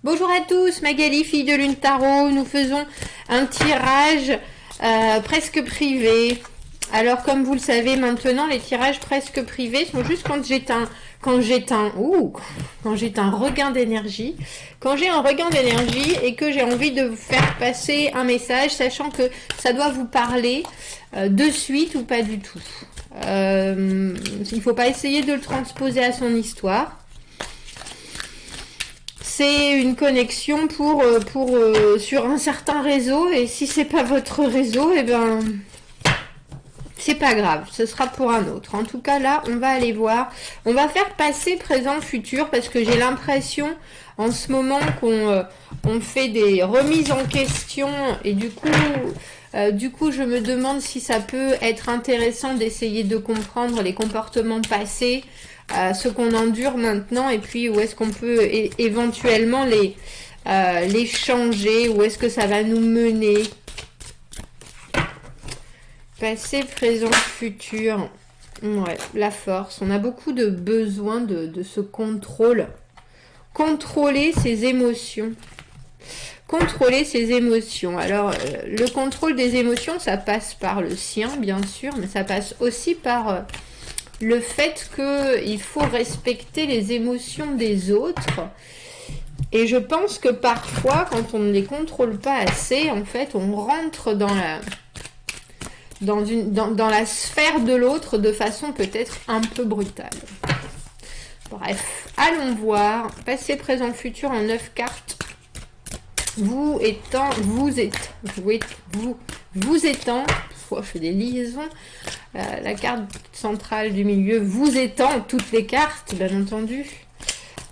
Bonjour à tous, Magali, fille de Lune Tarot. Nous faisons un tirage presque privé. Alors, comme vous le savez maintenant, les tirages presque privés sont juste quand j'ai un regain d'énergie. Quand j'ai un regain d'énergie et que j'ai envie de vous faire passer un message, sachant que ça doit vous parler de suite ou pas du tout. Il ne faut pas essayer de le transposer à son histoire. C'est une connexion sur un certain réseau, et si c'est pas votre réseau, eh ben c'est pas grave, ce sera pour un autre. En tout cas là, on va aller voir, on va faire passé, présent, futur, parce que j'ai l'impression en ce moment qu'on fait des remises en question, et du coup je me demande si ça peut être intéressant d'essayer de comprendre les comportements passés, ce qu'on endure maintenant, et puis où est-ce qu'on peut éventuellement les changer, où est-ce que ça va nous mener. Passé, présent, futur. Ouais, la force. On a beaucoup de besoin de ce contrôle. Contrôler ses émotions. Contrôler ses émotions. Alors, le contrôle des émotions, ça passe par le sien, bien sûr, mais ça passe aussi par le fait qu'il faut respecter les émotions des autres. Et je pense que parfois, quand on ne les contrôle pas assez, en fait, on rentre dans la sphère de l'autre de façon peut-être un peu brutale. Bref, allons voir. Passé, présent, futur en 9 cartes. Vous étant, je fais des liaisons. La carte centrale du milieu, vous étant toutes les cartes, bien entendu.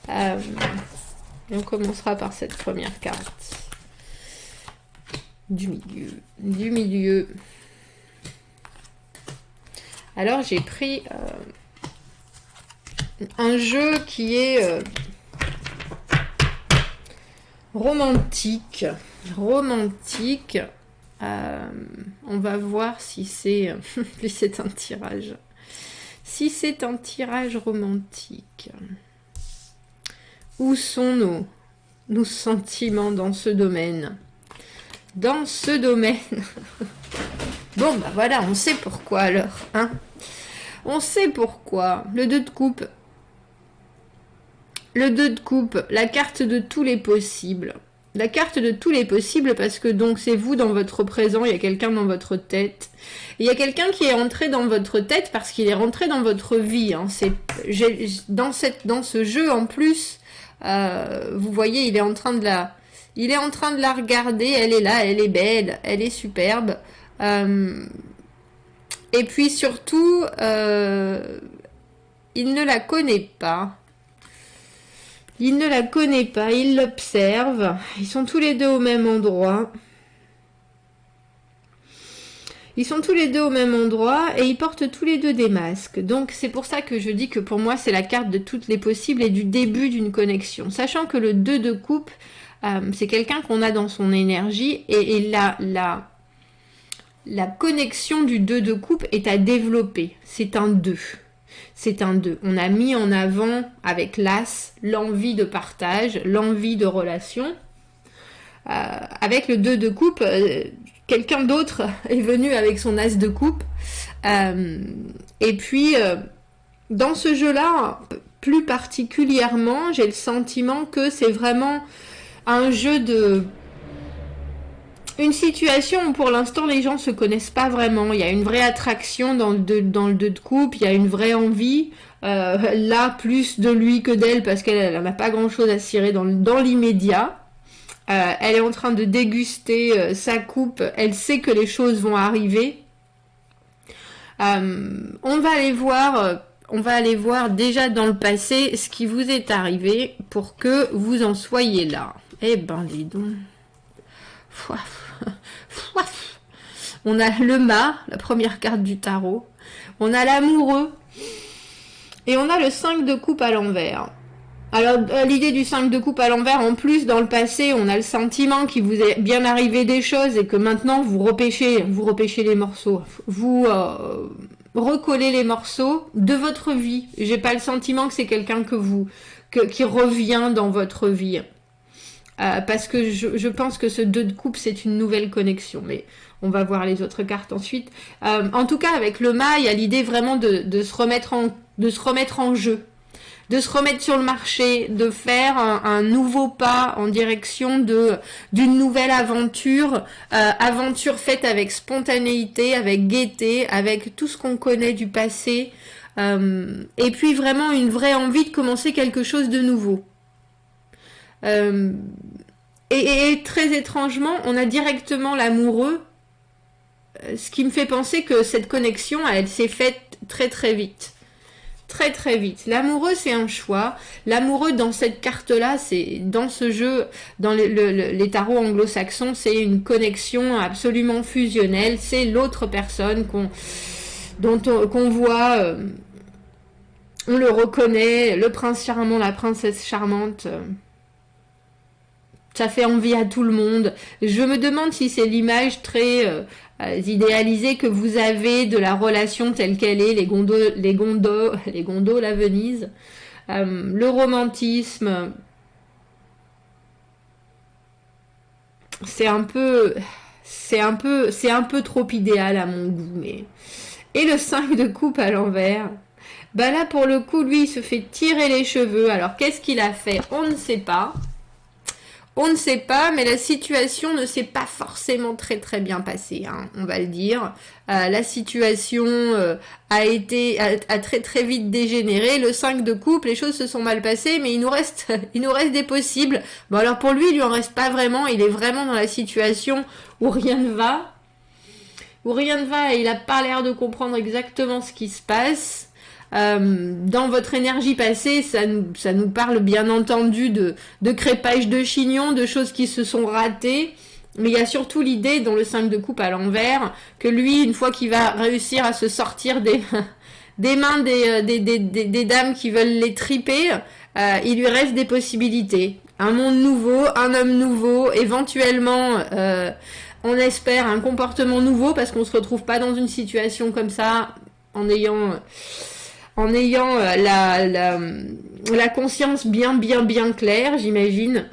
On commencera par cette première carte du milieu. Alors j'ai pris un jeu qui est romantique. On va voir si c'est c'est un tirage. Si c'est un tirage romantique. Où sont nos sentiments dans ce domaine? Dans ce domaine. Bon, bah voilà, on sait pourquoi alors, hein. On sait pourquoi. Le 2 de coupe. Le 2 de coupe, la carte de tous les possibles. La carte de tous les possibles, parce que donc c'est vous dans votre présent, il y a quelqu'un dans votre tête. Il y a quelqu'un qui est rentré dans votre tête parce qu'il est rentré dans votre vie, hein. Dans ce jeu en plus, vous voyez, il est en train de la regarder, elle est là, elle est belle, elle est superbe. Et puis surtout, il ne la connaît pas. Il ne la connaît pas, il l'observe. Ils sont tous les deux au même endroit. Ils sont tous les deux au même endroit et ils portent tous les deux des masques. Donc c'est pour ça que je dis que pour moi c'est la carte de toutes les possibles et du début d'une connexion. Sachant que le 2 de coupe, c'est quelqu'un qu'on a dans son énergie et la connexion du 2 de coupe est à développer. C'est un 2. C'est un 2. On a mis en avant avec l'As l'envie de partage, l'envie de relation. Avec le 2 de coupe, quelqu'un d'autre est venu avec son As de coupe. Et puis, dans ce jeu-là, plus particulièrement, j'ai le sentiment que c'est vraiment un jeu de... Une situation où pour l'instant les gens se connaissent pas vraiment. Il y a une vraie attraction dans le 2 de coupe, il y a une vraie envie. Là, plus de lui que d'elle parce qu'elle n'a pas grand chose à cirer dans l'immédiat. Elle est en train de déguster sa coupe, elle sait que les choses vont arriver. On va aller voir déjà dans le passé ce qui vous est arrivé pour que vous en soyez là. Eh ben, dis donc. On a le mât, la première carte du tarot. On a l'amoureux. Et on a le 5 de coupe à l'envers. Alors, l'idée du 5 de coupe à l'envers, en plus, dans le passé, on a le sentiment qu'il vous est bien arrivé des choses et que maintenant, vous repêchez les morceaux. Vous recollez les morceaux de votre vie. J'ai pas le sentiment que c'est quelqu'un qui revient dans votre vie. parce que je pense que ce 2 de coupe, c'est une nouvelle connexion, mais on va voir les autres cartes ensuite. En tout cas, avec le mât, il y a l'idée vraiment de se remettre en jeu, de se remettre sur le marché, de faire un nouveau pas en direction d'une nouvelle aventure, aventure faite avec spontanéité, avec gaieté, avec tout ce qu'on connaît du passé, et puis vraiment une vraie envie de commencer quelque chose de nouveau. Et très étrangement, on a directement l'amoureux, ce qui me fait penser que cette connexion, elle s'est faite très très vite. Très très vite. L'amoureux, c'est un choix. L'amoureux, dans cette carte-là, c'est dans ce jeu, dans les tarots anglo-saxons, c'est une connexion absolument fusionnelle. C'est l'autre personne qu'on voit, on le reconnaît, le prince charmant, la princesse charmante. Ça fait envie à tout le monde. Je me demande si c'est l'image très idéalisée que vous avez de la relation telle qu'elle est, les gondoles à Venise, le romantisme. C'est un peu trop idéal à mon goût, mais. Et le 5 de coupe à l'envers. Bah là, pour le coup, lui, il se fait tirer les cheveux. Alors, qu'est-ce qu'il a fait? On ne sait pas. On ne sait pas, mais la situation ne s'est pas forcément très très bien passée, hein, on va le dire. La situation a très très vite dégénéré. Le 5 de coupe, les choses se sont mal passées, mais il nous reste des possibles. Bon alors pour lui, il lui en reste pas vraiment. Il est vraiment dans la situation où rien ne va. Et il n'a pas l'air de comprendre exactement ce qui se passe. Dans votre énergie passée, ça nous parle bien entendu de crépage de chignon, de choses qui se sont ratées, mais il y a surtout l'idée dans le 5 de coupe à l'envers que lui, une fois qu'il va réussir à se sortir des mains des dames qui veulent les triper, il lui reste des possibilités, un monde nouveau, un homme nouveau, éventuellement on espère un comportement nouveau parce qu'on se retrouve pas dans une situation comme ça en ayant la conscience bien claire, j'imagine.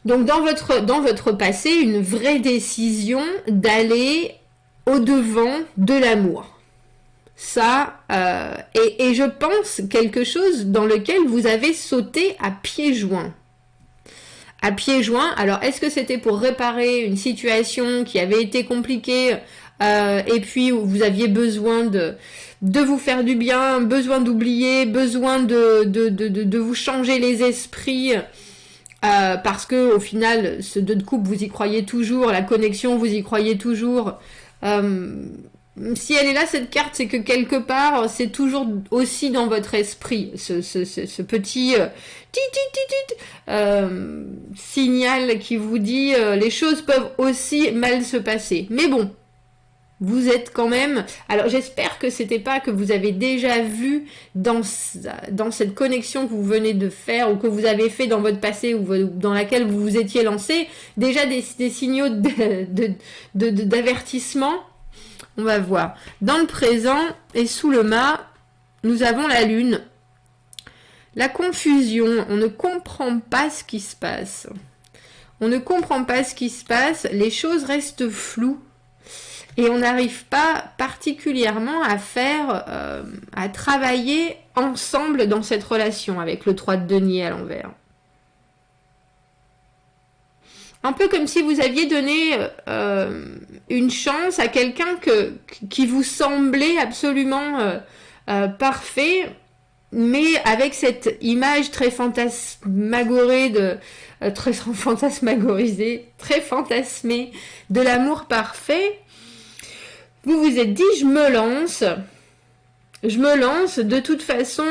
Donc dans votre passé, une vraie décision d'aller au-devant de l'amour. Ça, et je pense quelque chose dans lequel vous avez sauté à pieds joints. À pieds joints, alors est-ce que c'était pour réparer une situation qui avait été compliquée et puis vous aviez besoin de vous faire du bien, besoin d'oublier, besoin de vous changer les esprits parce que au final ce 2 de coupe vous y croyez toujours, la connexion vous y croyez toujours. Si elle est là cette carte, c'est que quelque part c'est toujours aussi dans votre esprit ce petit signal qui vous dit les choses peuvent aussi mal se passer. Mais bon, vous êtes quand même... Alors j'espère que c'était pas que vous avez déjà vu dans cette connexion que vous venez de faire ou que vous avez fait dans votre passé ou dans laquelle vous vous étiez lancé, déjà des signaux d'avertissement. On va voir. Dans le présent et sous le mât, nous avons la lune. La confusion, on ne comprend pas ce qui se passe. On ne comprend pas ce qui se passe, les choses restent floues. Et on n'arrive pas particulièrement à travailler ensemble dans cette relation avec le 3 de denier à l'envers. Un peu comme si vous aviez donné une chance à quelqu'un qui vous semblait absolument parfait, mais avec cette image très fantasmagorée très fantasmagorisée, très fantasmée de l'amour parfait. Vous vous êtes dit, je me lance, de toute façon,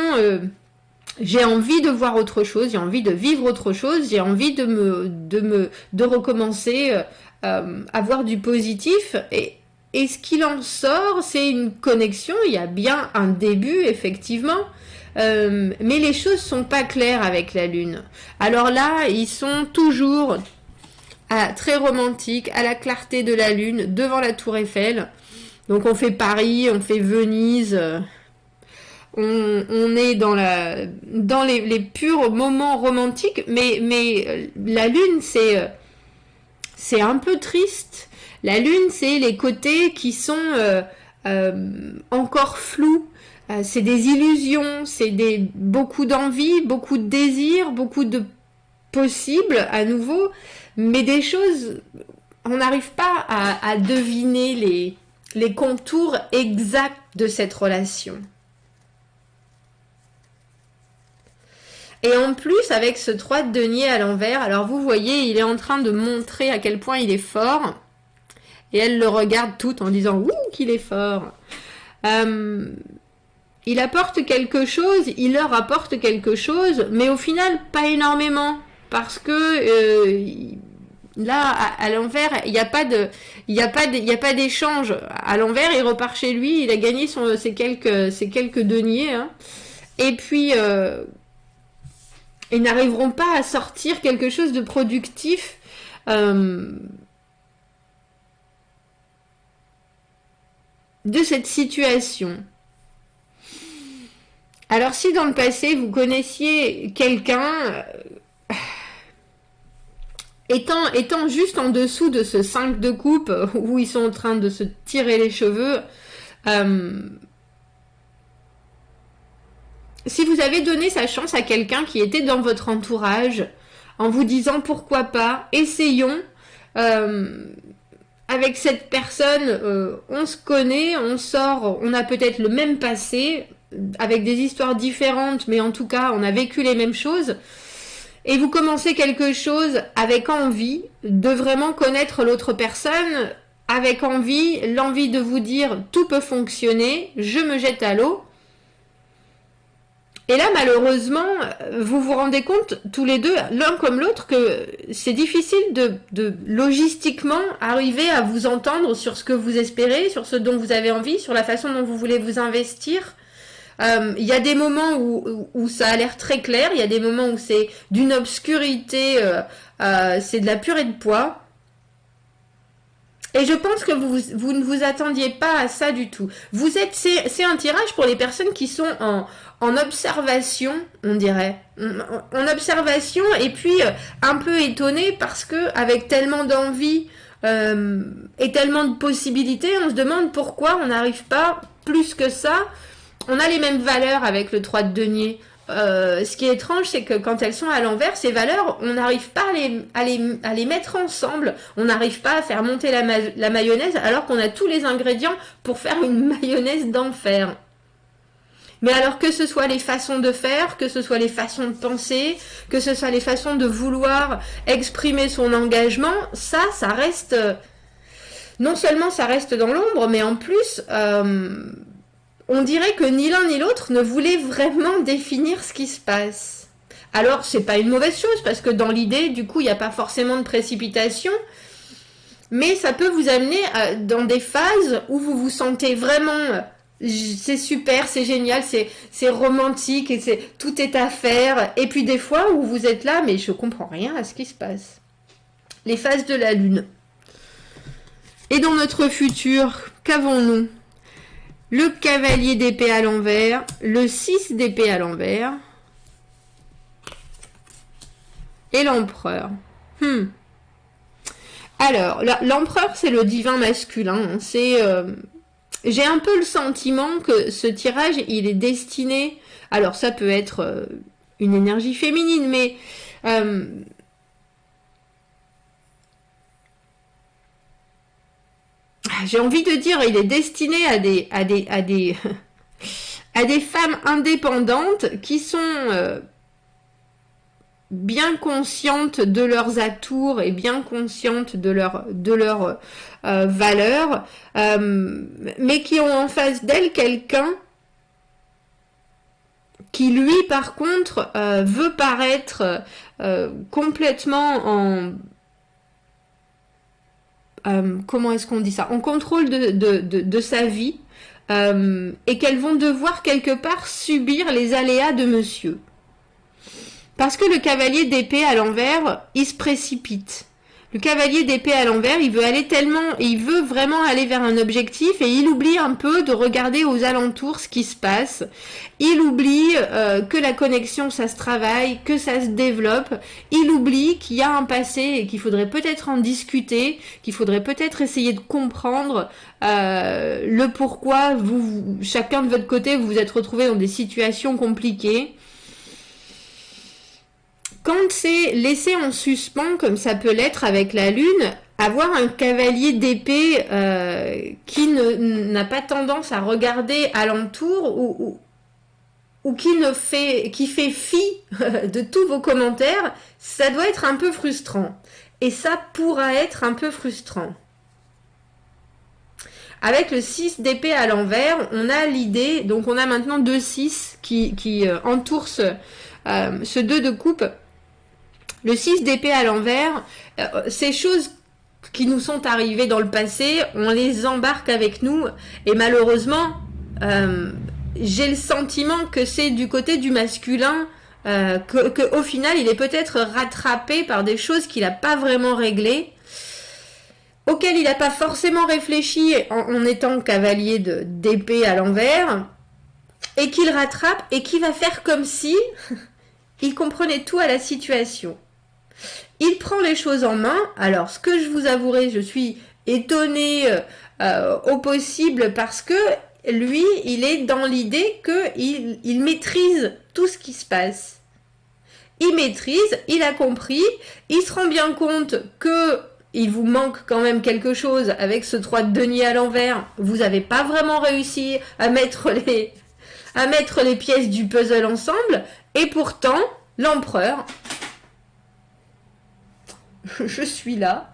j'ai envie de voir autre chose, j'ai envie de vivre autre chose, j'ai envie de recommencer à voir du positif, et ce qu'il en sort, c'est une connexion, il y a bien un début, effectivement, mais les choses sont pas claires avec la lune. Alors là, ils sont toujours très romantiques, à la clarté de la lune, devant la tour Eiffel. Donc on fait Paris, on fait Venise, on est dans les purs moments romantiques, mais la lune, c'est un peu triste. La lune, c'est les côtés qui sont encore flous. C'est des illusions, c'est beaucoup d'envie, beaucoup de désirs, beaucoup de possibles à nouveau, mais des choses, on n'arrive pas à deviner les contours exacts de cette relation. Et en plus, avec ce 3 de denier à l'envers, alors vous voyez, il est en train de montrer à quel point il est fort. Et elle le regarde toute en disant « Ouh, qu'il est fort !» Il apporte quelque chose, il leur apporte quelque chose, mais au final, pas énormément. Parce que là, à l'envers, il n'y a pas d'échange. À l'envers, il repart chez lui, il a gagné ses quelques deniers. Hein. Et puis... ils n'arriveront pas à sortir quelque chose de productif de cette situation. Alors si dans le passé vous connaissiez quelqu'un étant juste en dessous de ce 5 de coupe où ils sont en train de se tirer les cheveux, si vous avez donné sa chance à quelqu'un qui était dans votre entourage, en vous disant pourquoi pas, essayons, avec cette personne, on se connaît, on sort, on a peut-être le même passé, avec des histoires différentes, mais en tout cas, on a vécu les mêmes choses, et vous commencez quelque chose avec envie de vraiment connaître l'autre personne, avec l'envie de vous dire tout peut fonctionner, je me jette à l'eau. Et là, malheureusement, vous vous rendez compte, tous les deux, l'un comme l'autre, que c'est difficile de logistiquement arriver à vous entendre sur ce que vous espérez, sur ce dont vous avez envie, sur la façon dont vous voulez vous investir. Il y a des moments où ça a l'air très clair, il y a des moments où c'est d'une obscurité, c'est de la purée de pois. Et je pense que vous ne vous attendiez pas à ça du tout. C'est un tirage pour les personnes qui sont en observation, on dirait. En observation et puis un peu étonné parce que avec tellement d'envie et tellement de possibilités, on se demande pourquoi on n'arrive pas plus que ça. On a les mêmes valeurs avec le 3 de denier. Ce qui est étrange, c'est que quand elles sont à l'envers, ces valeurs, on n'arrive pas à les mettre ensemble. On n'arrive pas à faire monter la mayonnaise alors qu'on a tous les ingrédients pour faire une mayonnaise d'enfer. Mais alors que ce soit les façons de faire, que ce soit les façons de penser, que ce soit les façons de vouloir exprimer son engagement, ça reste... non seulement ça reste dans l'ombre, mais en plus... on dirait que ni l'un ni l'autre ne voulait vraiment définir ce qui se passe. Alors, c'est pas une mauvaise chose, parce que dans l'idée, du coup, il n'y a pas forcément de précipitation, mais ça peut vous amener dans des phases où vous vous sentez vraiment... c'est super, c'est génial, c'est romantique, et tout est à faire, et puis des fois où vous êtes là, mais je comprends rien à ce qui se passe. Les phases de la lune. Et dans notre futur, qu'avons-nous ? Le cavalier d'épée à l'envers, le 6 d'épée à l'envers et l'empereur. Alors, l'empereur, c'est le divin masculin. J'ai un peu le sentiment que ce tirage, il est destiné... Alors, ça peut être une énergie féminine, mais... j'ai envie de dire, il est destiné à des femmes indépendantes qui sont bien conscientes de leurs atours et bien conscientes de leurs valeurs, mais qui ont en face d'elles quelqu'un qui, lui, par contre, veut paraître complètement comment est-ce qu'on dit ça, en contrôle de sa vie, et qu'elles vont devoir quelque part subir les aléas de monsieur. Parce que le cavalier d'épée à l'envers, il se précipite. Le cavalier d'épée à l'envers, il veut vraiment aller vers un objectif et il oublie un peu de regarder aux alentours ce qui se passe. Il oublie que la connexion, ça se travaille, que ça se développe. Il oublie qu'il y a un passé et qu'il faudrait peut-être en discuter, qu'il faudrait peut-être essayer de comprendre le pourquoi chacun de votre côté, vous vous êtes retrouvés dans des situations compliquées. Quand c'est laissé en suspens, comme ça peut l'être avec la lune, avoir un cavalier d'épée qui n'a pas tendance à regarder alentour ou qui fait fi de tous vos commentaires, ça doit être un peu frustrant. Et ça pourra être un peu frustrant. Avec le 6 d'épée à l'envers, on a l'idée, donc on a maintenant 2 6 qui entourent ce 2 de coupe. Le 6 d'épée à l'envers, ces choses qui nous sont arrivées dans le passé, on les embarque avec nous et malheureusement, j'ai le sentiment que c'est du côté du masculin qu'au final, il est peut-être rattrapé par des choses qu'il n'a pas vraiment réglées, auxquelles il n'a pas forcément réfléchi en étant cavalier d'épée à l'envers, et qu'il rattrape et qui va faire comme si il comprenait tout à la situation. Il prend les choses en main. Alors, ce que je vous avouerai, je suis étonnée au possible parce que lui, il est dans l'idée qu'il maîtrise tout ce qui se passe. Il maîtrise, il a compris, il se rend bien compte que il vous manque quand même quelque chose avec ce 3 de denier à l'envers. Vous n'avez pas vraiment réussi à mettre les pièces du puzzle ensemble. Et pourtant, l'empereur... Je suis là.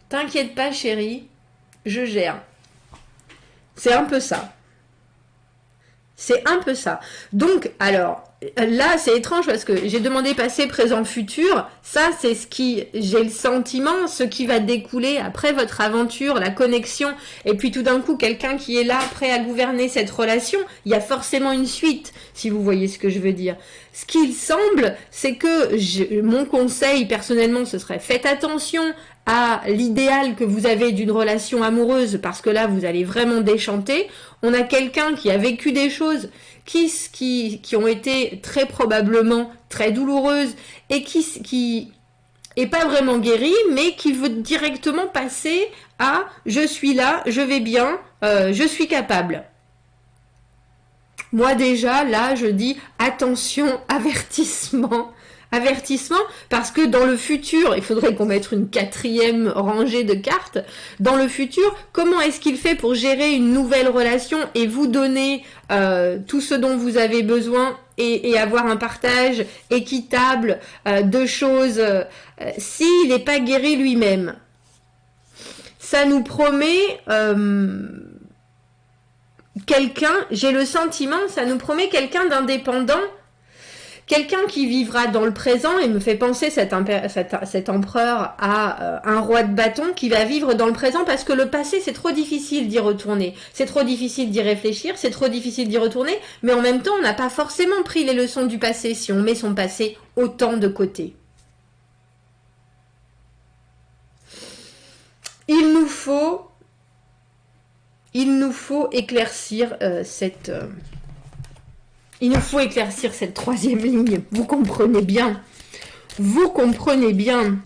T'inquiète pas, chérie. Je gère. C'est un peu ça. C'est un peu ça. Donc, alors, là, c'est étrange parce que j'ai demandé passé, présent, futur. Ça, c'est j'ai le sentiment, ce qui va découler après votre aventure, la connexion. Et puis tout d'un coup, quelqu'un qui est là, prêt à gouverner cette relation, il y a forcément une suite, si vous voyez ce que je veux dire. Ce qu'il semble, c'est que mon conseil, personnellement, ce serait faites attention à l'idéal que vous avez d'une relation amoureuse, parce que là, vous allez vraiment déchanter. On a quelqu'un qui a vécu des choses qui ont été très probablement très douloureuses et qui est pas vraiment guéri, mais qui veut directement passer à « je suis là, je vais bien, je suis capable ». Moi déjà, là, je dis « attention, avertissement ». Avertissement, parce que dans le futur, il faudrait qu'on mette une 4e rangée de cartes. Dans le futur, comment est-ce qu'il fait pour gérer une nouvelle relation et vous donner tout ce dont vous avez besoin et avoir un partage équitable de choses s'il n'est pas guéri lui-même? Ça nous promet quelqu'un, j'ai le sentiment, ça nous promet quelqu'un d'indépendant. Quelqu'un qui vivra dans le présent, et me fait penser cet empereur à un roi de bâton qui va vivre dans le présent parce que le passé, c'est trop difficile d'y retourner. C'est trop difficile d'y réfléchir, c'est trop difficile d'y retourner, mais en même temps, on n'a pas forcément pris les leçons du passé si on met son passé autant de côté. Il nous faut éclaircir Il nous faut éclaircir cette 3e ligne. Vous comprenez bien. Vous comprenez bien.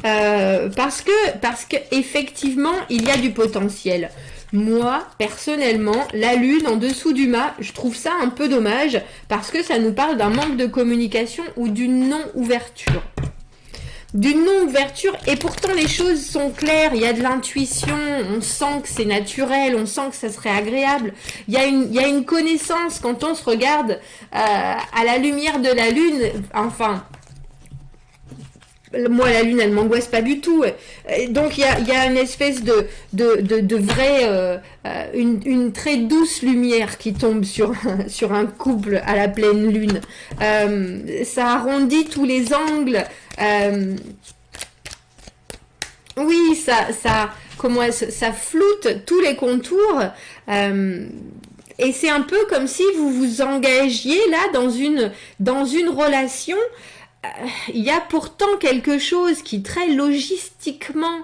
Parce que effectivement, il y a du potentiel. Moi, personnellement, la lune en dessous du mât, je trouve ça un peu dommage parce que ça nous parle d'un manque de communication ou d'une non-ouverture. D'une non-ouverture, et pourtant les choses sont claires, il y a de l'intuition, on sent que c'est naturel, on sent que ça serait agréable, il y a une connaissance quand on se regarde à la lumière de la lune, enfin, moi la lune elle m'angoisse pas du tout, donc il y a une espèce de vraie, une très douce lumière qui tombe sur un couple à la pleine lune, ça arrondit tous les angles. Oui, ça floute tous les contours et c'est un peu comme si vous vous engagiez là dans une relation il y a pourtant quelque chose qui très logistiquement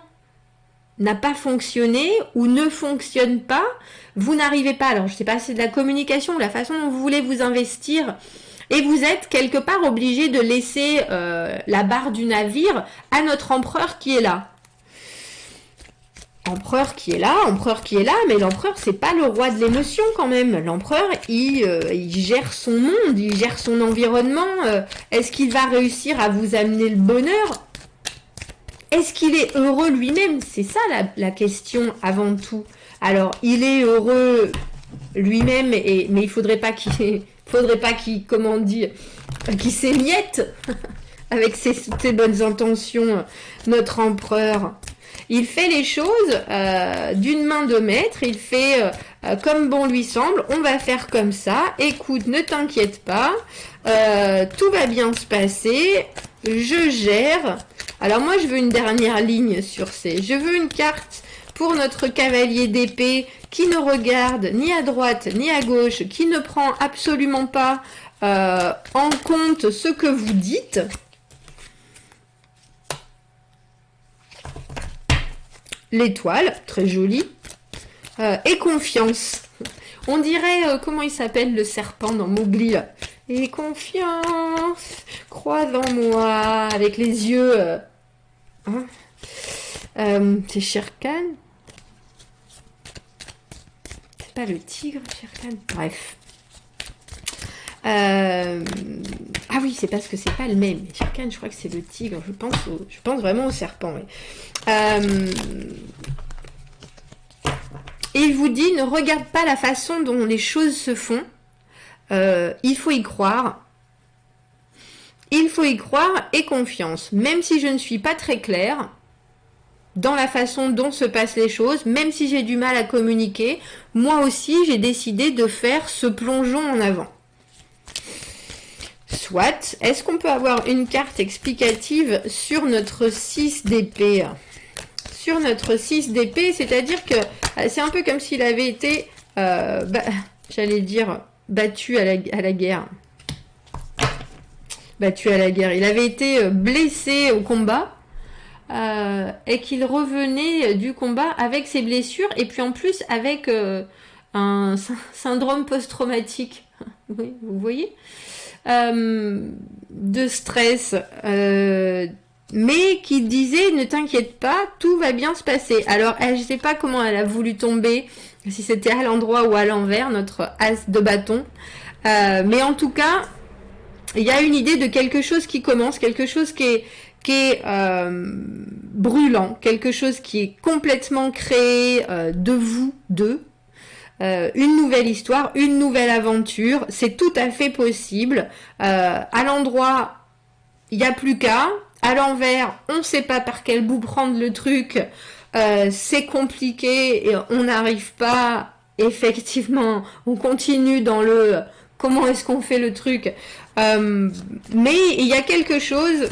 n'a pas fonctionné ou ne fonctionne pas. Vous n'arrivez pas, alors je sais pas si c'est de la communication, la façon dont vous voulez vous investir, et vous êtes quelque part obligé de laisser la barre du navire à notre empereur qui est là. Empereur qui est là, mais l'empereur c'est pas le roi de l'émotion quand même. L'empereur il gère son monde, il gère son environnement. Est-ce qu'il va réussir à vous amener le bonheur? Est-ce qu'il est heureux lui-même? C'est ça la question avant tout. Alors il est heureux lui-même, mais il faudrait pas qu'il comment dire, qu'il s'émiette avec ses bonnes intentions, notre empereur. Il fait les choses d'une main de maître, il fait comme bon lui semble, on va faire comme ça, écoute, ne t'inquiète pas, tout va bien se passer, je gère. Alors moi je veux une dernière ligne sur je veux une carte pour notre cavalier d'épée qui ne regarde ni à droite ni à gauche, qui ne prend absolument pas en compte ce que vous dites. L'étoile, très jolie, et confiance. On dirait, comment il s'appelle le serpent dans Mowgli là. Et confiance, crois en moi, avec les yeux. C'est Shere Khan. C'est pas le tigre, Shere Khan. Bref. Ah oui, c'est parce que c'est pas le même. Shere Khan, je crois que c'est le tigre. Je pense vraiment au serpent. Oui. Et il vous dit, ne regarde pas la façon dont les choses se font. Il faut y croire. Il faut y croire et confiance. Même si je ne suis pas très claire dans la façon dont se passent les choses, même si j'ai du mal à communiquer, moi aussi j'ai décidé de faire ce plongeon en avant. Soit, est-ce qu'on peut avoir une carte explicative sur notre 6 d'épée? Sur notre 6 d'épée, c'est-à-dire que c'est un peu comme s'il avait été, j'allais dire, battu à la guerre. Battu à la guerre. Il avait été blessé au combat et qu'il revenait du combat avec ses blessures et puis en plus avec un syndrome post-traumatique. Oui, vous voyez, de stress, mais qui disait ne t'inquiète pas, tout va bien se passer. Alors je ne sais pas comment elle a voulu tomber, si c'était à l'endroit ou à l'envers, notre as de bâton, mais en tout cas il y a une idée de quelque chose qui commence, quelque chose qui est brûlant, quelque chose qui est complètement créé de vous deux. Une nouvelle histoire, une nouvelle aventure, c'est tout à fait possible. À l'endroit, il n'y a plus qu'à. À l'envers, on ne sait pas par quel bout prendre le truc. C'est compliqué et on n'arrive pas. Effectivement, on continue dans le comment est-ce qu'on fait le truc. Mais il y a quelque chose.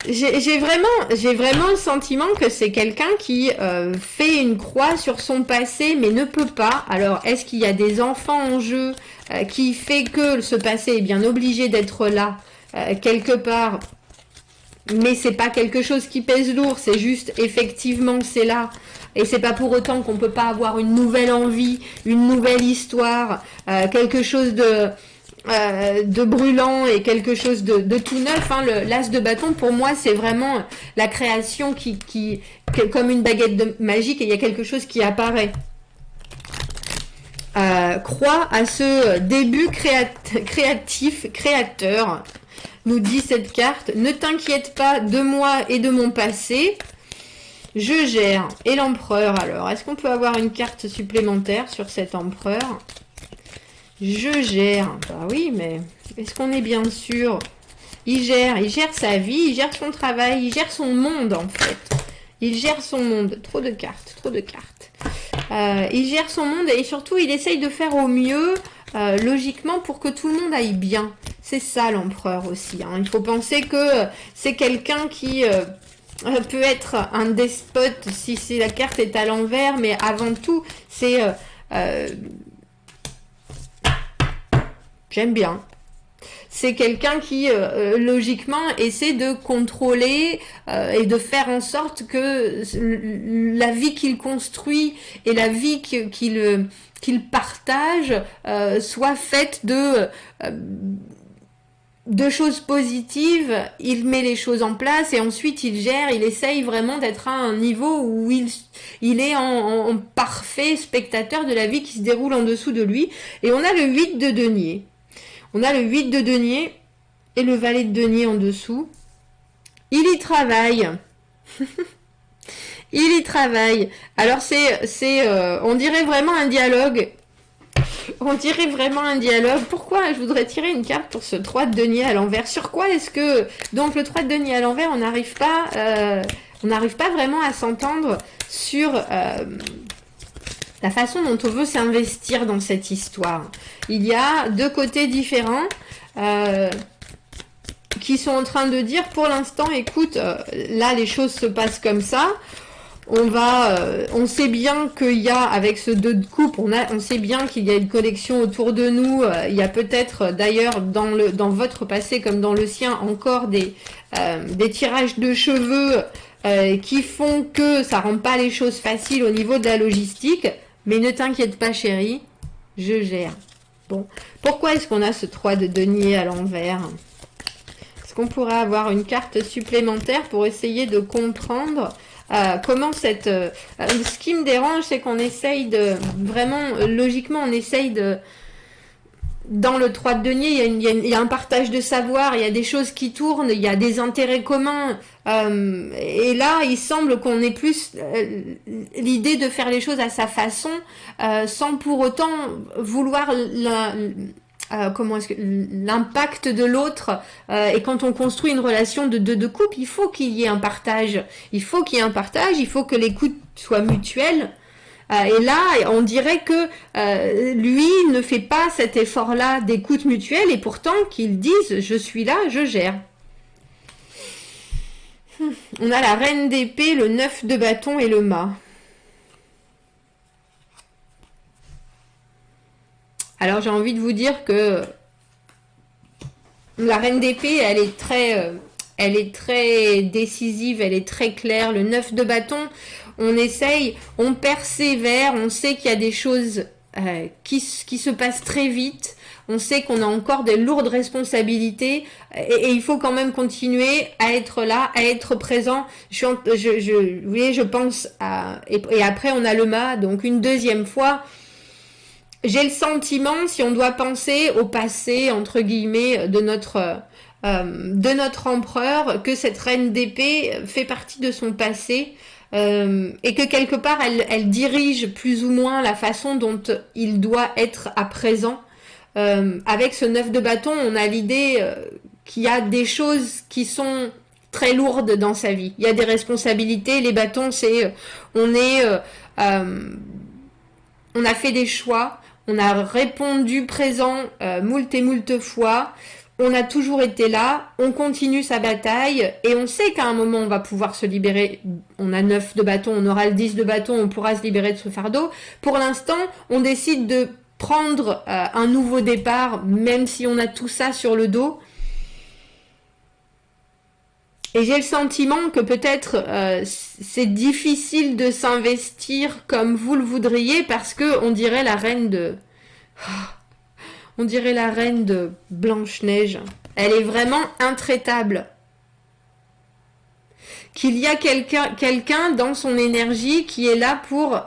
J'ai vraiment le sentiment que c'est quelqu'un qui fait une croix sur son passé mais ne peut pas. Alors est-ce qu'il y a des enfants en jeu qui fait que ce passé est bien obligé d'être là quelque part, mais c'est pas quelque chose qui pèse lourd, c'est juste effectivement c'est là. Et c'est pas pour autant qu'on peut pas avoir une nouvelle envie, une nouvelle histoire, quelque chose de brûlant et quelque chose de tout neuf. Hein. L'as de bâton, pour moi, c'est vraiment la création qui comme une baguette magique et il y a quelque chose qui apparaît. Crois à ce début créatif, créateur, nous dit cette carte. Ne t'inquiète pas de moi et de mon passé. Je gère. Et l'empereur, alors, est-ce qu'on peut avoir une carte supplémentaire sur cet empereur? Je gère. Bah oui, mais est-ce qu'on est bien sûr? Il gère sa vie, il gère son travail, il gère son monde en fait. Il gère son monde. Trop de cartes, trop de cartes. Il gère son monde et surtout il essaye de faire au mieux, logiquement, pour que tout le monde aille bien. C'est ça l'empereur aussi. Hein. Il faut penser que c'est quelqu'un qui peut être un despote si la carte est à l'envers, mais avant tout, c'est... j'aime bien. C'est quelqu'un qui, logiquement, essaie de contrôler et de faire en sorte que la vie qu'il construit et la vie qu'il partage soit faite de choses positives. Il met les choses en place et ensuite il gère, il essaye vraiment d'être à un niveau où il est en parfait spectateur de la vie qui se déroule en dessous de lui. Et on a le 8 de denier. On a le 8 de denier et le valet de denier en dessous. Il y travaille. Il y travaille. Alors on dirait vraiment un dialogue. On dirait vraiment un dialogue. Pourquoi je voudrais tirer une carte pour ce 3 de denier à l'envers? Sur quoi est-ce que... Donc le 3 de denier à l'envers, on n'arrive pas vraiment à s'entendre sur la façon dont on veut s'investir dans cette histoire. Il y a deux côtés différents qui sont en train de dire pour l'instant, écoute, là les choses se passent comme ça. On sait bien qu'il y a, avec ce 2 de coupe, on sait bien qu'il y a une connexion autour de nous. Il y a peut-être d'ailleurs dans votre passé comme dans le sien encore des tirages de cheveux qui font que ça rend pas les choses faciles au niveau de la logistique. Mais ne t'inquiète pas chérie, je gère. Bon, pourquoi est-ce qu'on a ce 3 de denier à l'envers? Est-ce qu'on pourrait avoir une carte supplémentaire pour essayer de comprendre comment ce qui me dérange, c'est qu'on essaye de... Vraiment, logiquement, on essaye de... Dans le 3 de denier, il y a un partage de savoir, il y a des choses qui tournent, il y a des intérêts communs. Et là, il semble qu'on ait plus l'idée de faire les choses à sa façon, sans pour autant vouloir comment est-ce que l'impact de l'autre. Et quand on construit une relation de couple, il faut qu'il y ait un partage. Il faut qu'il y ait un partage, il faut que l'écoute soit mutuelle. Et là, on dirait que lui ne fait pas cet effort-là d'écoute mutuelle et pourtant qu'il dise « je suis là, je gère ». On a la reine d'épée, le 9 de bâton et le mât. Alors j'ai envie de vous dire que la reine d'épée, elle est très décisive, elle est très claire. Le 9 de bâton, on essaye, on persévère, on sait qu'il y a des choses qui se passent très vite. On sait qu'on a encore des lourdes responsabilités et il faut quand même continuer à être là, à être présent. Vous voyez, je pense à... Et après, on a le mât, donc une deuxième fois. J'ai le sentiment, si on doit penser au passé, entre guillemets, de notre empereur, que cette reine d'épée fait partie de son passé et que quelque part, elle dirige plus ou moins la façon dont il doit être à présent. Avec ce 9 de bâton, on a l'idée qu'il y a des choses qui sont très lourdes dans sa vie. Il y a des responsabilités. Les bâtons, c'est... on a fait des choix. On a répondu présent moult et moult fois. On a toujours été là. On continue sa bataille. Et on sait qu'à un moment, on va pouvoir se libérer. On a 9 de bâton, on aura le 10 de bâton. On pourra se libérer de ce fardeau. Pour l'instant, on décide de prendre un nouveau départ, même si on a tout ça sur le dos. Et j'ai le sentiment que peut-être c'est difficile de s'investir comme vous le voudriez parce que on dirait la reine de Blanche-Neige. Elle est vraiment intraitable. Qu'il y a quelqu'un dans son énergie qui est là pour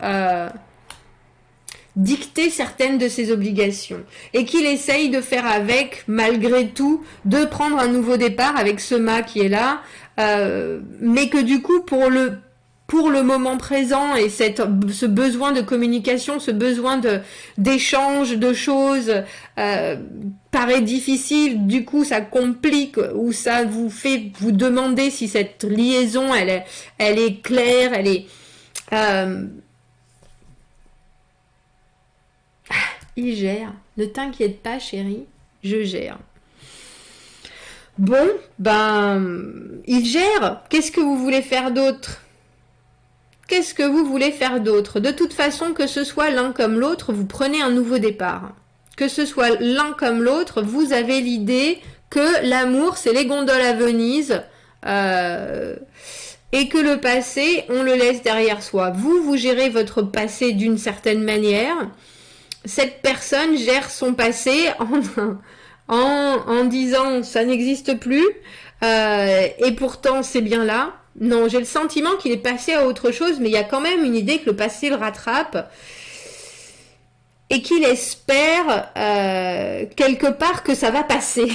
dicter certaines de ses obligations et qu'il essaye de faire avec, malgré tout, de prendre un nouveau départ avec ce mât qui est là, mais que du coup, pour le moment présent et ce besoin de communication, ce besoin d'échange de choses paraît difficile, du coup ça complique ou ça vous fait vous demander si cette liaison elle est claire, elle est... Il gère. Ne t'inquiète pas, chérie. Je gère. Bon, il gère. Qu'est-ce que vous voulez faire d'autre? Qu'est-ce que vous voulez faire d'autre? De toute façon, que ce soit l'un comme l'autre, vous prenez un nouveau départ. que ce soit l'un comme l'autre, vous avez l'idée que l'amour, c'est les gondoles à Venise, et que le passé, on le laisse derrière soi. Vous gérez votre passé d'une certaine manière. Cette personne gère son passé en disant ça n'existe plus, et pourtant c'est bien là. Non, j'ai le sentiment qu'il est passé à autre chose, mais il y a quand même une idée que le passé le rattrape et qu'il espère quelque part que ça va passer.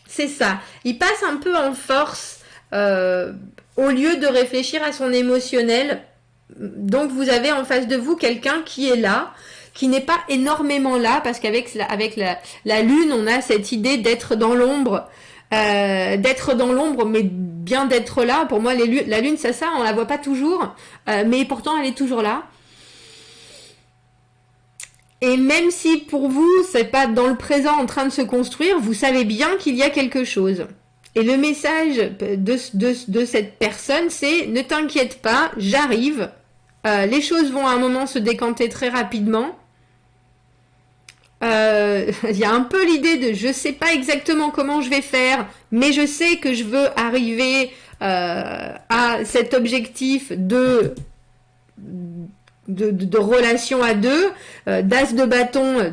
C'est ça. Il passe un peu en force au lieu de réfléchir à son émotionnel. Donc vous avez en face de vous quelqu'un qui est là, qui n'est pas énormément là, parce qu'avec la lune, on a cette idée d'être dans l'ombre, mais bien d'être là. Pour moi, la lune, ça, on la voit pas toujours, mais pourtant elle est toujours là. Et même si pour vous, c'est pas dans le présent en train de se construire, vous savez bien qu'il y a quelque chose. Et le message de cette personne, c'est ne t'inquiète pas, j'arrive. Les choses vont à un moment se décanter très rapidement. Il y a un peu l'idée de je sais pas exactement comment je vais faire, mais je sais que je veux arriver à cet objectif de relation à deux, d'as de bâton,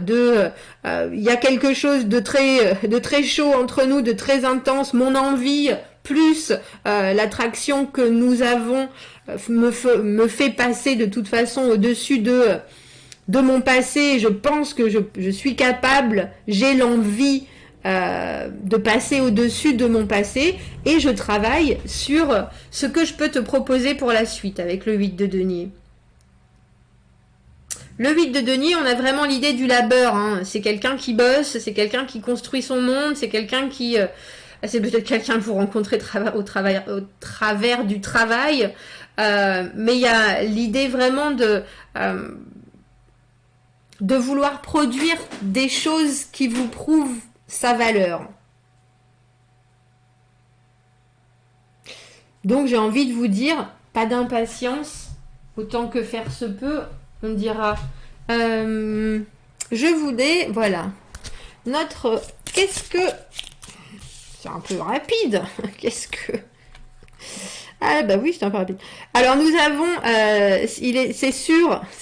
il y a quelque chose de très chaud entre nous, de très intense, mon envie plus l'attraction que nous avons me fait passer de toute façon au-dessus de mon passé. Je pense que je suis capable, j'ai l'envie de passer au-dessus de mon passé, et je travaille sur ce que je peux te proposer pour la suite avec le 8 de denier. Le 8 de denier, on a vraiment l'idée du labeur, hein. C'est quelqu'un qui bosse, c'est quelqu'un qui construit son monde, c'est quelqu'un qui... c'est peut-être quelqu'un que vous rencontrez au travers du travail, mais il y a l'idée vraiment de vouloir produire des choses qui vous prouvent sa valeur. Donc j'ai envie de vous dire, pas d'impatience, autant que faire se peut. On dira, je voulais, voilà, qu'est-ce que, c'est un peu rapide, qu'est-ce que, ah bah oui, c'est un peu rapide. Alors nous avons, c'est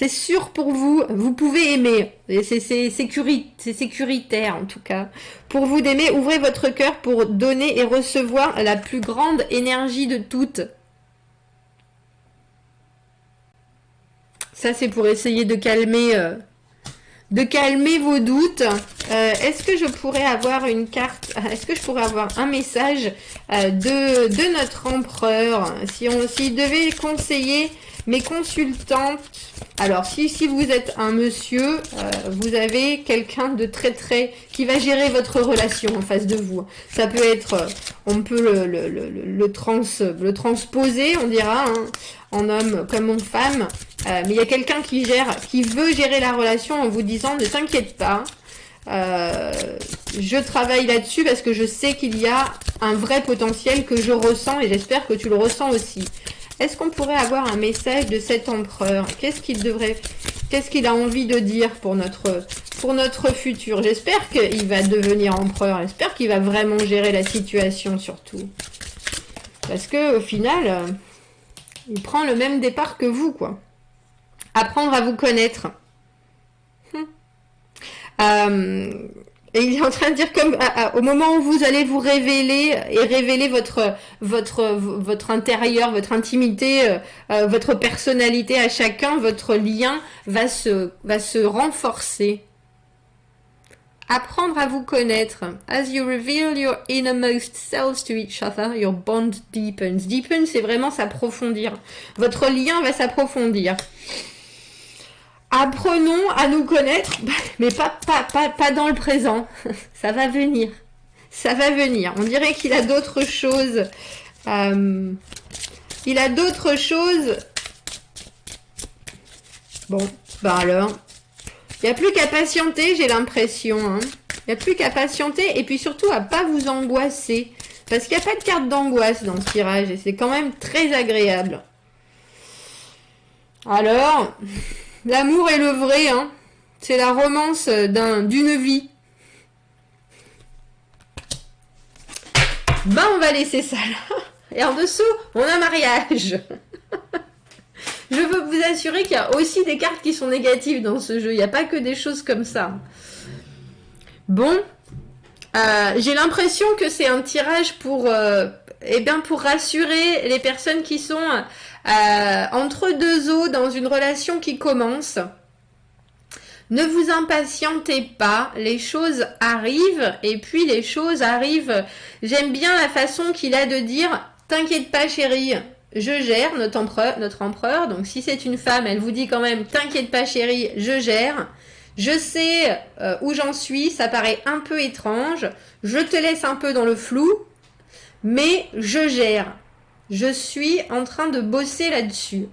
sûr pour vous, vous pouvez aimer, c'est sécuritaire en tout cas, pour vous d'aimer, ouvrez votre cœur pour donner et recevoir la plus grande énergie de toutes. Ça, c'est pour essayer de calmer vos doutes. Est-ce que je pourrais avoir une carte, est-ce que je pourrais avoir un message de notre empereur, s'il devait conseiller mes consultantes? Alors, si vous êtes un monsieur, vous avez quelqu'un de très qui va gérer votre relation en face de vous. Ça peut être, on peut le transposer, on dira, hein, en homme comme en femme, mais il y a quelqu'un qui veut gérer la relation en vous disant ne t'inquiète pas, je travaille là-dessus parce que je sais qu'il y a un vrai potentiel que je ressens, et j'espère que tu le ressens aussi. Est-ce qu'on pourrait avoir un message de cet empereur? Qu'est-ce qu'il a envie de dire pour notre futur? J'espère qu'il va devenir empereur, j'espère qu'il va vraiment gérer la situation surtout. Parce que au final, il prend le même départ que vous, quoi. Apprendre à vous connaître. Et il est en train de dire comme au moment où vous allez vous révéler et révéler votre intérieur, votre intimité, votre personnalité à chacun, votre lien va se renforcer. Apprendre à vous connaître. As you reveal your innermost selves to each other, your bond deepens. Deepen, c'est vraiment s'approfondir. Votre lien va s'approfondir. Apprenons à nous connaître, mais pas dans le présent. Ça va venir. Ça va venir. On dirait qu'il a d'autres choses. Il a d'autres choses. Bon, ben alors. Il n'y a plus qu'à patienter, j'ai l'impression. Hein. Il n'y a plus qu'à patienter et puis surtout à pas vous angoisser. Parce qu'il n'y a pas de carte d'angoisse dans ce tirage et c'est quand même très agréable. Alors... L'amour est le vrai, hein. C'est la romance d'une vie. Ben, on va laisser ça là. Et en dessous, on a mariage. Je veux vous assurer qu'il y a aussi des cartes qui sont négatives dans ce jeu. Il n'y a pas que des choses comme ça. Bon. J'ai l'impression que c'est un tirage pour rassurer les personnes qui sont entre deux eaux dans une relation qui commence. Ne vous impatientez pas, les choses arrivent, et puis les choses arrivent. J'aime bien la façon qu'il a de dire « T'inquiète pas chérie, je gère », notre empereur. Donc si c'est une femme, elle vous dit quand même « T'inquiète pas chérie, je gère ». Je sais où j'en suis, ça paraît un peu étrange. Je te laisse un peu dans le flou, mais je gère. Je suis en train de bosser là-dessus.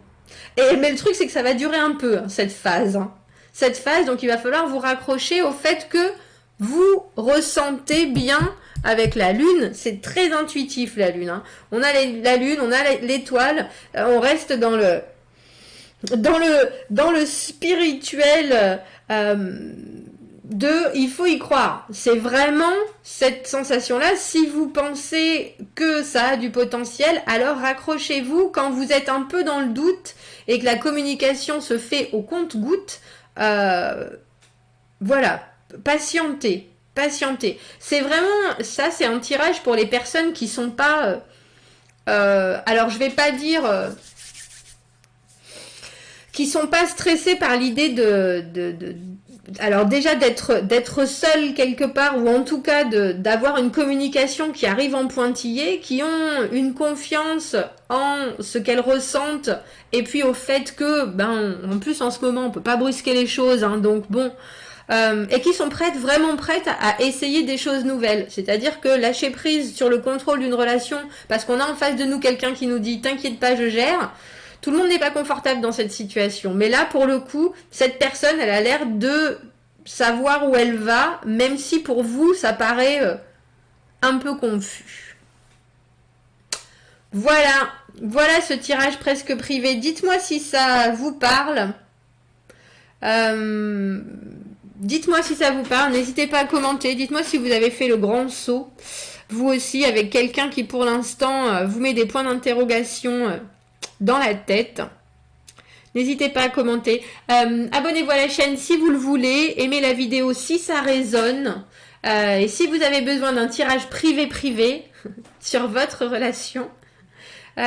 Mais le truc, c'est que ça va durer un peu, hein, cette phase. Hein. Cette phase, donc il va falloir vous raccrocher au fait que vous ressentez bien avec la lune. C'est très intuitif, la lune. Hein. On a la lune, on a l'étoile. On reste dans le spirituel il faut y croire. C'est vraiment cette sensation-là. Si vous pensez que ça a du potentiel, alors raccrochez-vous quand vous êtes un peu dans le doute et que la communication se fait au compte-gouttes. Voilà, patientez. C'est vraiment, ça c'est un tirage pour les personnes qui sont pas... alors je vais pas dire... qui sont pas stressés par l'idée alors déjà d'être seul quelque part, ou en tout cas d'avoir une communication qui arrive en pointillé, qui ont une confiance en ce qu'elles ressentent, et puis au fait que, en plus en ce moment on peut pas brusquer les choses, hein, donc bon, et qui sont vraiment prêtes à essayer des choses nouvelles. C'est-à-dire que lâcher prise sur le contrôle d'une relation, parce qu'on a en face de nous quelqu'un qui nous dit « T'inquiète pas, je gère », tout le monde n'est pas confortable dans cette situation. Mais là, pour le coup, cette personne, elle a l'air de savoir où elle va, même si pour vous, ça paraît un peu confus. Voilà ce tirage presque privé. Dites-moi si ça vous parle. Dites-moi si ça vous parle. N'hésitez pas à commenter. Dites-moi si vous avez fait le grand saut. Vous aussi, avec quelqu'un qui, pour l'instant, vous met des points d'interrogation dans la tête. N'hésitez pas à commenter. Abonnez-vous à la chaîne si vous le voulez. Aimez la vidéo si ça résonne. Et si vous avez besoin d'un tirage privé sur votre relation, vous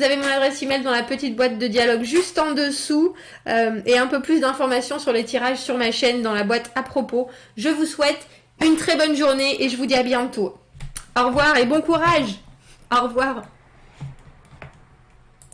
avez mon adresse email dans la petite boîte de dialogue juste en dessous. Et un peu plus d'informations sur les tirages sur ma chaîne dans la boîte à propos. Je vous souhaite une très bonne journée et je vous dis à bientôt. Au revoir et bon courage. Au revoir.